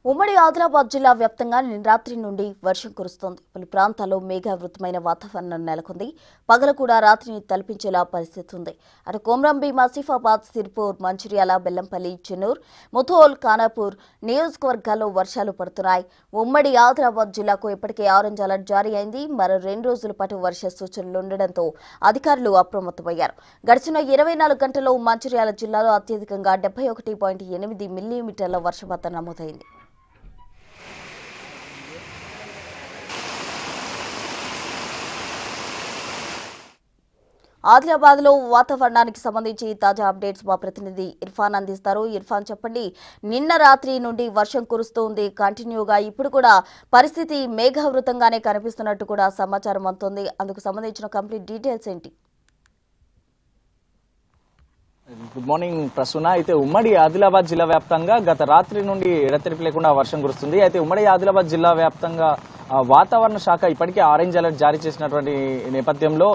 ఉమ్మడి ఆదిలాబాద్ జిల్లా వ్యాప్తంగా నిన్న రాత్రి నుండి వర్షం కురుస్తోంది. పలు ప్రాంతాల్లో మేఘావృతమైన వాతావరణం నెలకొంది. పగలు కూడా రాత్రిని తలపించేలా పరిస్థితి ఉంది. అటు కొమ్రంభీం, ఆసిఫాబాద్, సిర్పూర్, మంచిర్యాల, బెల్లంపల్లి, చెన్నూర్, ముథోల్, ఖానాపూర్ నియోజకవర్గాల్లో వర్షాలు పడుతున్నాయి. ఉమ్మడి ఆదిలాబాద్ జిల్లాకు ఇప్పటికే ఆరెంజ్ అలర్ట్ జారీ అయింది. మరో 2 రోజుల పాటు వర్ష సూచనలుండడంతో అధికారులు అప్రమత్తమయ్యారు. గడిచిన 24 గంటల్లో మంచిర్యాల జిల్లాలో అత్యధికంగా 71.8 మిల్లీమీటర్ల వర్షపాతం నమోదైంది. ఆదిలాబాద్ లో వాతావరణానికి సంబంధించి తాజా అప్డేట్స్ మా ప్రతినిధి ఇర్ఫాన్ అందిస్తారు. ఇర్ఫాన్, చెప్పండి, నిన్న రాత్రి నుండి వర్షం కురుస్తోంది కంటిన్యూగా. ఇప్పుడు కూడా పరిస్థితి మేఘావృతంగానే కనిపిస్తున్నట్టు కూడా సమాచారం అందుతోంది. అందుకు సంబంధించిన కంప్లీట్ డీటెయిల్స్ ఏంటి? Good morning Prasuna. అయితే ఉమ్మడి ఆదిలాబాద్ జిల్లా వ్యాప్తంగా గత రాత్రి నుండి ఎడతెరిపి లేకుండా వర్షం కురుస్తుంది. అయితే ఉమ్మడి ఆదిలాబాద్ జిల్లా వ్యాప్తంగా వాతావరణ శాఖ ఇప్పటికే ఆరెంజ్ అలర్ట్ జారీ చేసినటువంటి నేపథ్యంలో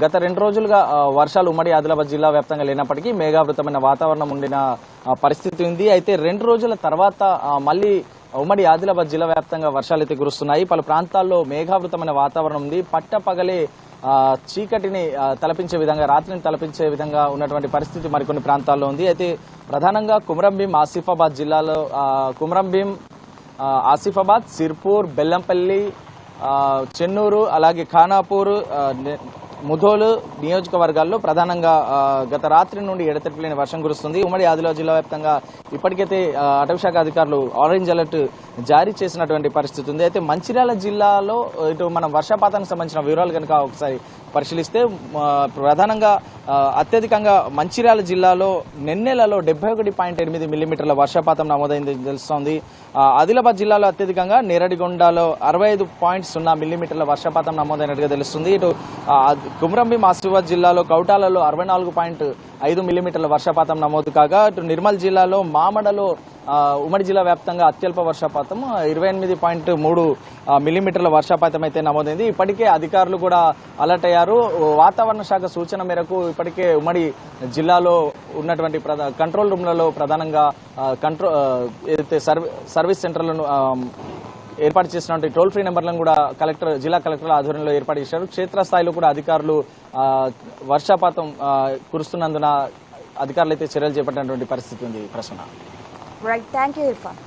గత 2 రోజులుగా వర్షాలు ఉమ్మడి ఆదిలాబాద్ జిల్లా వ్యాప్తంగా లేనప్పటికీ మేఘావృతమైన వాతావరణం ఉండిన పరిస్థితి ఉంది. అయితే 2 రోజుల తర్వాత మళ్ళీ ఉమ్మడి ఆదిలాబాద్ జిల్లా వ్యాప్తంగా వర్షాలు అయితే కురుస్తున్నాయి. పలు ప్రాంతాల్లో మేఘావృతమైన వాతావరణం ఉంది. పట్టపగలే చీకటిని తలపించే విధంగా, రాత్రిని తలపించే విధంగా ఉన్నటువంటి పరిస్థితి మరికొన్ని ప్రాంతాల్లో ఉంది. అయితే ప్రధానంగా కొమ్రంభీం, ఆసిఫాబాద్ జిల్లాలో కొమ్రంభీం, ఆసిఫాబాద్, సిర్పూర్, బెల్లంపల్లి, చెన్నూరు, అలాగే ఖానాపూర్, ముధోలు నియోజకవర్గాల్లో ప్రధానంగా గత రాత్రి నుండి ఎడతెరిపి లేని వర్షం కురుస్తుంది. ఉమ్మడి ఆదిలాబాద్ జిల్లా వ్యాప్తంగా ఇప్పటికైతే అటవీశాఖ అధికారులు ఆరెంజ్ అలర్ట్ జారీ చేసినటువంటి పరిస్థితి ఉంది. అయితే మంచిర్యాల జిల్లాలో ఇటు మనం వర్షపాతానికి సంబంధించిన వివరాలు కనుక ఒకసారి పరిశీలిస్తే ప్రధానంగా అత్యధికంగా మంచిర్యాల జిల్లాలో నెన్నెలలో 71.8 మిల్లీమీటర్ల వర్షపాతం నమోదైంది తెలుస్తోంది. ఆదిలాబాద్ జిల్లాలో అత్యధికంగా నేరడిగొండలో 65.0 మిల్లీమీటర్ల వర్షపాతం నమోదైనట్టుగా తెలుస్తుంది. ఇటు కొమ్రంభీం, ఆసిఫాబాద్ జిల్లాలో కౌటాలలో 64.5 మిల్లీమీటర్ల వర్షపాతం నమోదు కాగా, ఇటు నిర్మల్ జిల్లాలో మామడలో ఉమ్మడి జిల్లా వ్యాప్తంగా అత్యల్ప వర్షపాతం 28.3 మిల్లీమీటర్ల వర్షపాతం అయితే నమోదైంది. ఇప్పటికే అధికారులు కూడా అలర్ట్ అయ్యారు. వాతావరణ శాఖ సూచన మేరకు ఇప్పటికే ఉమ్మడి జిల్లాలో ఉన్నటువంటి కంట్రోల్ రూమ్లలో ప్రధానంగా ఏదైతే సర్వీస్ సెంటర్లను ఏర్పాటు చేసినటువంటి టోల్ ఫ్రీ నెంబర్లను కూడా జిల్లా కలెక్టర్ల ఆధ్వర్యంలో ఏర్పాటు చేశారు. క్షేత్రస్థాయిలో కూడా అధికారులు వర్షపాతం కురుస్తున్నందున అధికారులు అయితే చర్యలు చేపట్టినటువంటి పరిస్థితి ఉంది. ప్రశ్న రైట్, థ్యాంక్ యూ ఇర్ఫాన్.